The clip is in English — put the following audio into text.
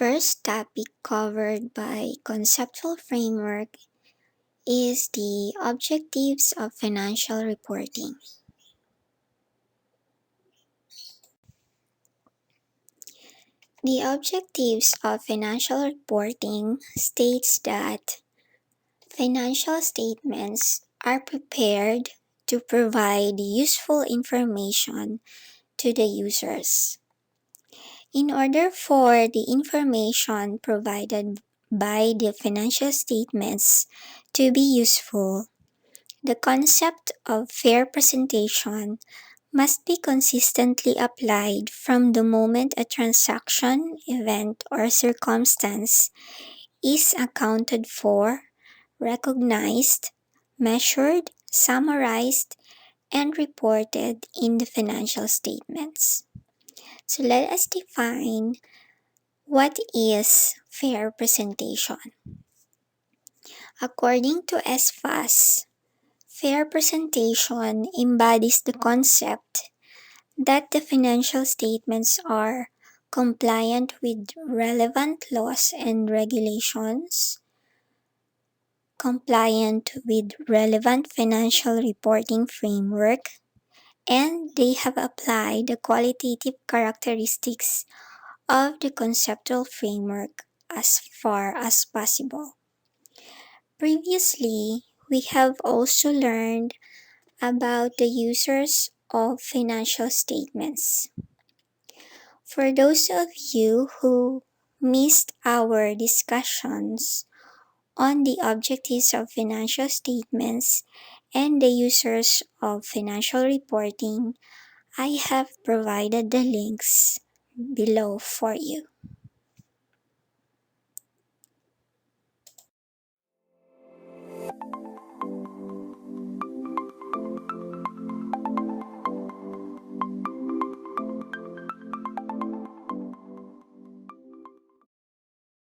first topic covered by conceptual framework is the objectives of financial reporting. The objectives of financial reporting states that financial statements are prepared to provide useful information to the users. In order for the information provided by the financial statements to be useful, the concept of fair presentation must be consistently applied from the moment a transaction, event, or circumstance is accounted for, recognized, measured, summarized, and reported in the financial statements. So let us define what is fair presentation. According to SFAS, fair presentation embodies the concept that the financial statements are compliant with relevant laws and regulations, compliant with relevant financial reporting framework, and they have applied the qualitative characteristics of the conceptual framework as far as possible. Previously, we have also learned about the users of financial statements. For those of you who missed our discussions on the objectives of financial statements and the users of financial reporting, I have provided the links below for you.